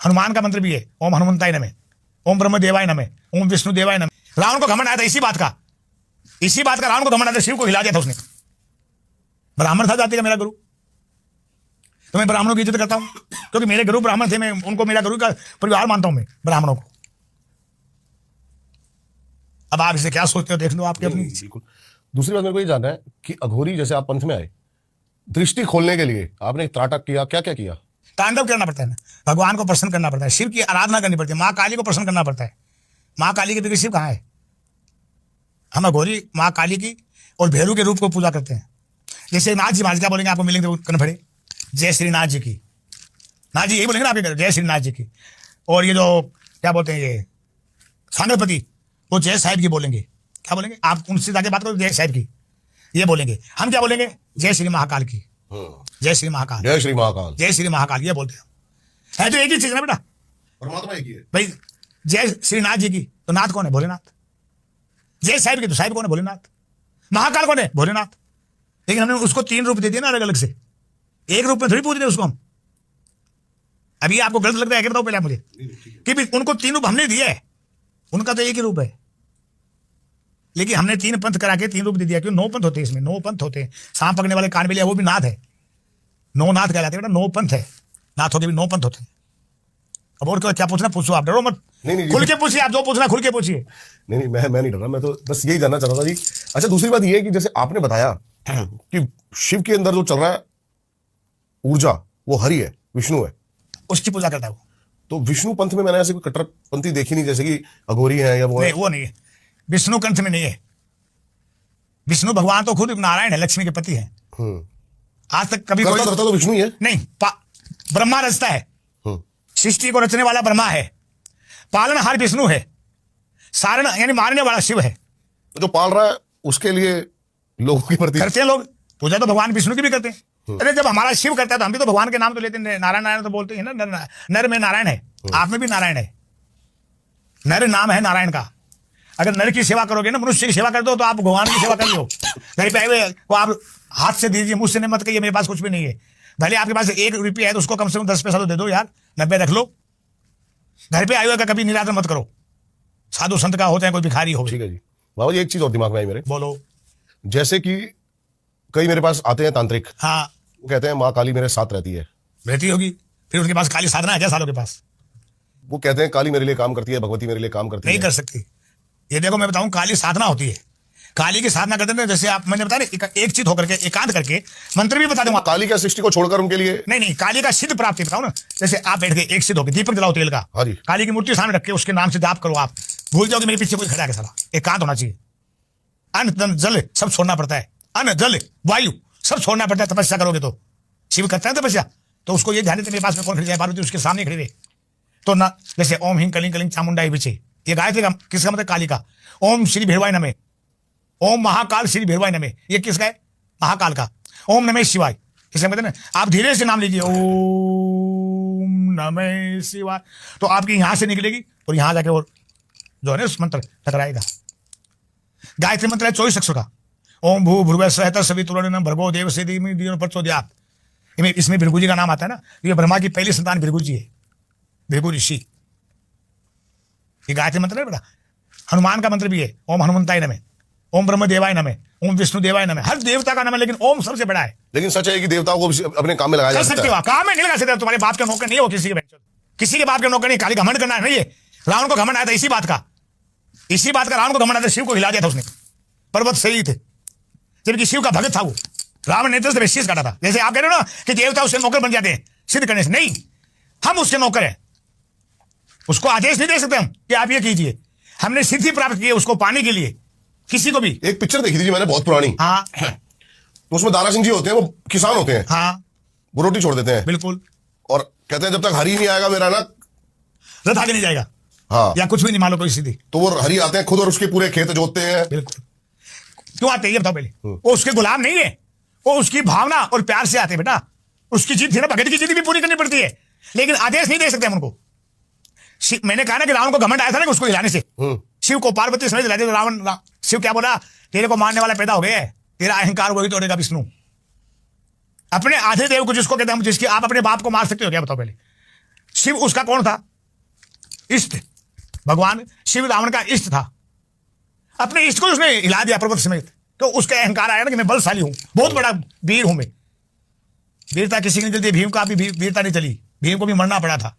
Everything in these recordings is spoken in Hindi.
हनुमान का मंत्र भी है, ओम हनुमंताय नमः, ओम ब्रह्म देवाय नमः, ओम विष्णु देवाय नमः। रावण को घमंड आया था इसी बात का, रावण को घमंड आया था, शिव को हिला दिया था उसने। ब्राह्मण था जाति का मेरा गुरु, तो मैं ब्राह्मणों की इज्जत करता हूं क्योंकि मेरे गुरु ब्राह्मण थे, मैं उनको मेरा गुरु का परिवार मानता हूं मैं ब्राह्मणों को। अब आप इसे क्या सोचते हो देख लो आपके अपनी। बिल्कुल। दूसरी बात मेरे को ये जानना है कि अघोरी जैसे आप पंथ में आए, दृष्टि खोलने के लिए आपने त्राटक किया, क्या क्या किया? तांडव करना पड़ता है ना, भगवान को प्रसन्न करना पड़ता है, शिव की आराधना करनी पड़ती है, माँ काली को प्रसन्न करना पड़ता है। माँ काली के बगैर शिव कहाँ है? हम अघोरी माँ काली की और भैरू के रूप को पूजा करते हैं। जैसे नाथ जी महाराज क्या बोलेंगे आपको मिलेंगे कन फड़े, जय श्री नाथ जी की, नाथ जी यही बोलेंगे ना आपके, जय श्री नाथ जी की। और ये जो क्या बोलते हैं ये सांगरपति, वो जय साहिब की बोलेंगे। क्या बोलेंगे आप उनसे जाके बात करो, जय साहिब की ये बोलेंगे। हम क्या बोलेंगे? जय श्री महाकाल की, जय श्री महाकाल, जय श्री महाकाल, जय श्री महाकाल ये बोलते हैं। है तो एक ही चीज ना बेटा, परमात्मा एक ही है भाई। जय श्री नाथ जी की तो नाथ कौन है? भोलेनाथ। जय साहिब की तो साहिब कौन है? भोलेनाथ। महाकाल कौन है? भोलेनाथ। लेकिन हमने उसको 3 रूप दे दिए ना अलग अलग से, एक रूप में थोड़ी पूछ रहे उसको हम। अभी आपको गलत लगता है, बताओ पहले मुझे कि उनको 3 रूप हमने दिया है, उनका तो एक ही रूप है, लेकिन हमने 3 पंथ करा के 3 रूप दे दिया। क्यों? 9 पंथ होते हैं इसमें, 9 पंथ होते हैं। सांप पकड़ने वाले कान बिलिया वो भी नाथ है, 9 नाथ कहलाते हैं बेटा, 9 पंथ है, नाथों के भी 9 पंथ होते हैं। अब और क्या पूछना पूछो, आप डरो मत, खुल के पूछिए, आप जो पूछना खुल के पूछिए। नहीं मैं नहीं डर रहा, मैं तो बस यही जानना चाह रहा था जी। अच्छा, दूसरी बात ये है कि जैसे आपने बताया कि शिव के अंदर जो चल रहा है ऊर्जा, वो हरि है, विष्णु है, उसकी पूजा करता है वो। तो विष्णु पंथ में मैंने ऐसे कोई कट्टरपंथी देखी नहीं, जैसे कि अघोरी है या वो नहीं, वो नहीं है, विष्णु कंठ में नहीं है। विष्णु भगवान तो खुद नारायण है, लक्ष्मी के पति है। आज तक कभी कोई तो विष्णु ही है नहीं, ब्रह्मा रचता है, सृष्टि को रचने वाला ब्रह्मा है, पालनहार विष्णु है, सारण यानी मारने वाला शिव है। जो पाल रहा है उसके लिए लोगों के प्रति करते हैं लोग पूजा, तो भगवान विष्णु की भी करते हैं। अरे जब हमारा शिव करता है तो हम भी तो भगवान के नाम तो लेते हैं, नारायण नारायण तो बोलते हैं ना, नर में नारायण है, आप में भी नारायण है, नर नाम है नारायण का। अगर नर की सेवा करोगे ना, मनुष्य की सेवा कर दो तो आप भगवान की सेवा कर लो। घर पे आए हुए को आप हाथ से दीजिए, मुझसे नहीं मत कहिए मेरे पास कुछ भी नहीं है। भले आपके पास 1 रुपया है तो उसको कम से कम 10 पैसा तो दे दो यार, 90 रख लो। घर पे आए हुए का कभी निरादर मत करो, साधु संत का होता है, कोई भिखारी हो। ठीक है जी। बाबा जी एक चीज और दिमाग में आई मेरे, बोलो। जैसे कि कई मेरे पास आते हैं तांत्रिक, हाँ, वो कहते हैं माँ काली मेरे साथ रहती है, रहती होगी, फिर उनके पास काली साधना है क्या सालों के पास? वो कहते हैं काली मेरे लिए काम करती है, भगवती मेरे लिए काम करती है। नहीं कर सकती। ये देखो मैं बताऊं, काली साधना होती है, काली की साधना करते हैं जैसे आप मैंने बताया एक चित होकर के एकांत करके। मंत्र भी बता दूंगा। काली का सृष्टि को छोड़कर उनके लिए नहीं, काली का सिद्ध प्राप्ति बताओ ना। जैसे आप बैठ के एक सिद्ध होकर दीपक जलाओ तेल का, हाँ जी, काली की मूर्ति सामने रख के उसके नाम से जाप करो, आप भूल जाओगे मेरे पीछे कोई खड़ा है साला। एकांत होना चाहिए, अन्न जल सब छोड़ना पड़ता है, अन्न जल वायु सब छोड़ना पड़ता है। तपस्या करोगे तो शिव करता है तपस्या, तो उसको ये ध्यान देते मेरे पास में कौन खड़ी जाए, पार्वती उसके सामने खड़ी रहे तो ना। जैसे ओम हिंग कलिंग कलिंग चामुंडा विचे, ये गायत्री का किसका मतलब? काली का। ओम श्री भैरवाय नमः, ओम महाकाल श्री भैरवाय नमः, ये किसका है? महाकाल का। ओम नमः शिवाय, इसका मतलब ना आप धीरे से नाम लीजिए, ओम नमः शिवाय, तो आपकी यहां से निकलेगी और यहां जाके और जो है ना उस मंत्र टकराएगा। गायत्री मंत्र है 24 अक्षर का। ओम भू भुर्भुवः स्वः सवितुर्वरेण्यं भर्गो देवस्य धीमहि धियो न प्रचोदयात्। इसमें भृगु जी का नाम आता है ना, ये ब्रह्मा की पहली संतान भृगु जी है, भृगु ऋषि। ये गायत्री मंत्र है बेटा। हनुमान का मंत्र भी है, ओम हनुमंताय नमः, ओम ब्रह्म देवाय नमः, ओम विष्णु देवाय नमः। हर देवता का नाम है, लेकिन ओम सबसे बड़ा है। लेकिन सच है कि देवताओं को अपने काम में लगाया जा सकता है। काम में नहीं लगा सकते, तुम्हारे बाप के नौकर नहीं हो, किसी के बाप के नौकर नहीं। खाली घमंड करना है नहीं है। रावण को घमंड आया था इसी बात का, रावण को घमंड आया था, शिव को हिला दिया था उसने, पर्वत सही थे, जबकि शिव का भगत था वो। रावण नेत्र से शीश काटा था। जैसे आप कह रहे हो ना कि देवता उसके नौकर बन जाते हैं सिद्ध करने से, नहीं, हम उसके नौकर हैं। उसको आदेश नहीं दे सकते हम कि आप ये कीजिए। हमने सिद्धि प्राप्त की है उसको पाने के लिए। किसी को भी एक पिक्चर देखी थी मैंने बहुत पुरानी, हाँ, तो उसमें दारा सिंह जी होते हैं, वो किसान होते हैं, हाँ, वो रोटी छोड़ देते हैं, बिल्कुल, और कहते हैं जब तक हरी नहीं आएगा मेरा ना रथ आगे नहीं जाएगा, हाँ, या कुछ भी नहीं मानो कोई सिद्धि। तो वो हरी आते हैं खुद और उसके पूरे खेत जोतते हैं। बिल्कुल। क्यों आते हैं ये बताओ पहले? वो उसके गुलाम नहीं है, वो उसकी भावना और प्यार से आते हैं बेटा। उसकी जीत थी ना, भगत की जीत भी पूरी करनी पड़ती है, लेकिन आदेश नहीं दे सकते हम उनको। मैंने कहा ना कि रावण को घमंड आया था ना उसको हिलाने से, शिव को पार्वती समेत हिला दिया। रावण शिव क्या बोला? तेरे को मारने वाला पैदा हो गया है, तेरा अहंकार वही तोड़ेगा विष्णु। अपने आधे देव को जिसको कहते हैं, जिसकी आप अपने बाप को मार सकते हो क्या बताओ पहले? शिव उसका कौन था? इष्ट। भगवान शिव रावण का इष्ट था। अपने इष्ट को उसने हिला दिया पर्वत समेत। तो उसका अहंकार आया ना कि मैं बलशाली हूं, बहुत बड़ा वीर हूं मैं। वीरता किसी की नहीं चलती, भीम का भी वीरता नहीं चली। भीम को भी मरना पड़ा था,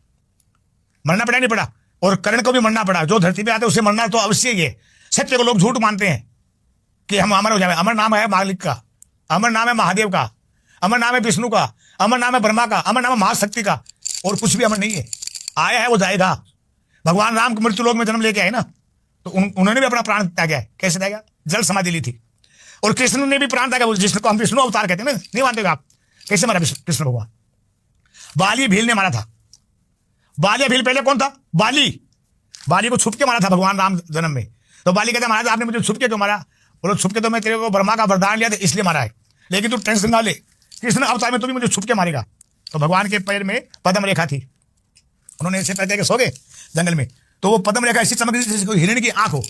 मरना पड़ा नहीं पड़ा, और कर्ण को भी मरना पड़ा। जो धरती पे आते उसे मरना तो अवश्य ही है। सत्य को लोग झूठ मानते हैं कि हम अमर हो जाए। अमर नाम है मालिक का, अमर नाम है महादेव का, अमर नाम है विष्णु का, अमर नाम है ब्रह्मा का, अमर नाम है महाशक्ति का, और कुछ भी अमर नहीं है। आया है वो जाएगा। भगवान राम मृत्यु लोक में जन्म लेके आए ना, तो उन्होंने भी अपना प्राण त्यागा है। कैसे त्यागा? जल समाधि ली थी। और कृष्ण ने भी प्राण त्यागा, जिसको हम विष्णु अवतार कहते हैं ना, नहीं मानते आप? कैसे मारा कृष्ण भगवान? बाली भील ने मारा था। बाली भील पहले कौन था? बाली को छुप के मारा था भगवान राम जन्म में। तो बाली कहता महाराज आपने मुझे छुप के क्यों मारा? बोलो छुप के तो मैं तेरे को ब्रह्मा का वरदान लिया था इसलिए मारा है, लेकिन तू टेंशन ना ले, कृष्ण अवतार में तू भी मुझे छुप के मारेगा। तो भगवान के पैर में पद्म रेखा थी। उन्होंने ऐसे पैर के सो गए जंगल में, तो वो पद्म रेखा ऐसी चमक जैसे कोई हिरण की आंख हो।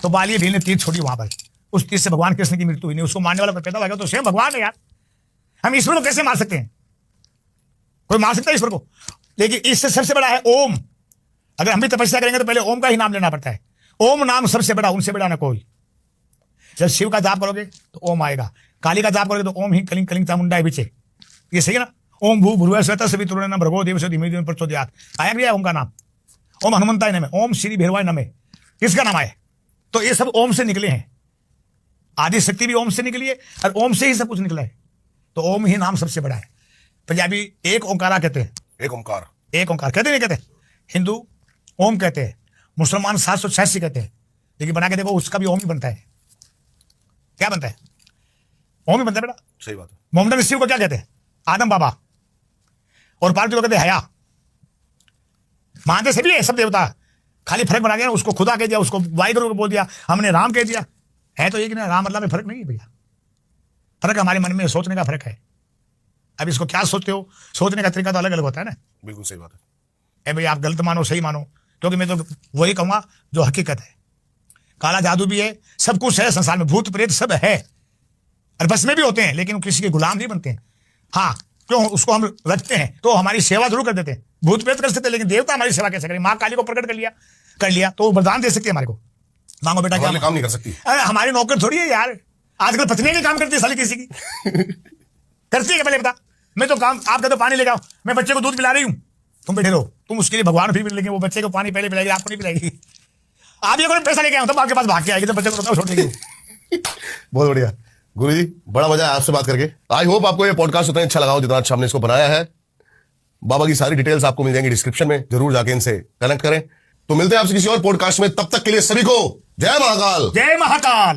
तो बाली भील ने तीर छोड़ी वहां पर। उस तीर से भगवान कृष्ण की मृत्यु हुई नहीं। उसको मारने वाला कोई पैदा हो गया तो स्वयं भगवान है यार। हम ईश्वर को कैसे मार सकते हैं? कोई मार सकता है ईश्वर को? लेकिन इससे सबसे बड़ा है ओम। अगर हम भी तपस्या करेंगे तो पहले ओम का ही नाम लेना पड़ता है। ओम नाम सबसे बड़ा, उनसे बड़ा ना कोई। जब शिव का जाप करोगे तो ओम आएगा, काली का जाप करोगे तो ओम ही कलिंग कलिंग चामुंडा पीछे, ये सही है ना? ओम भू भुर्भुवः स्वः सवितुर्वरेण्यं भर्गो देवस्य धीमहि प्रचोदयात्। आया भी ओम का नाम। ओम हनुमंताय नमः, ओम श्री भैरवाय नमः, किसका नाम आया? तो ये सब ओम से निकले हैं। आदि शक्ति भी ओम से निकली है और ओम से ही सब कुछ निकला है। तो ओम ही नाम सबसे बड़ा है। पंजाबी एक ओंकारा कहते हैं। एक ओंकार, एक ओंकार कहते नहीं कहते? हिंदू ओम कहते हैं, मुसलमान 786 कहते हैं। लेकिन बना के देखो उसका भी ओम ही बनता है। क्या बनता है? ओम ही बनता है बेटा। सही बात है। मोहम्मद शिव को क्या कहते हैं? आदम बाबा। और पार्टी लोग कहते हैं हया। मानते से भी है सब देवता, खाली फर्क बना दिया, उसको खुदा कह दिया, उसको वाहिगुरु को बोल दिया, हमने राम कह दिया। है तो एक ना, राम अल्लाह में फर्क नहीं है भैया। फर्क हमारे मन में सोचने का फर्क है। अब इसको क्या सोचते हो, सोचने का तरीका तो अलग अलग होता है ना। बिल्कुल सही बात है। ए भाई आप गलत मानो सही मानो, क्योंकि मैं तो वही कहूंगा जो हकीकत है। काला जादू भी है, सब कुछ है संसार में, भूत प्रेत सब है, और बस में भी होते हैं, लेकिन किसी के गुलाम नहीं बनते हैं। हाँ, क्यों? उसको हम रखते हैं तो हमारी सेवा जरूर कर देते हैं। भूत प्रेत कर सकते हैं, लेकिन देवता हमारी सेवा कैसे करें? माँ काली को प्रकट कर लिया तो वो वरदान दे सकती है हमारे को। मांगो बेटा क्या काम नहीं कर सकती। अरे हमारी नौकर थोड़ी है यार। आजकल पत्नी भी काम करती है साली किसी की। करती है क्या पहले बता? मैं तो काम, आप कहते पानी लेके आओ, मैं बच्चे को दूध पिला रही हूँ, तुम बैठे रहो। तुम उसके लिए भगवान फिर लेंगे, वो बच्चे को पानी पहले पिलाएगी, आपको नहीं पिलाएगी। आप ये पैसा लेके आओ तब आपके पास भाग के आएगी, तो बच्चे को छोड़ देगी। बहुत बढ़िया गुरुजी, बड़ा मजा आया आपसे बात करके। आई होप आपको ये पॉडकास्ट उतना अच्छा लगा हो जितना अच्छा हमने इसको बनाया है। बाबा की सारी डिटेल्स आपको मिल जाएंगी डिस्क्रिप्शन में, जरूर जाके इनसे कनेक्ट करें। तो मिलते हैं आपसे किसी और पॉडकास्ट में, तब तक के लिए सभी को जय महाकाल। जय महाकाल।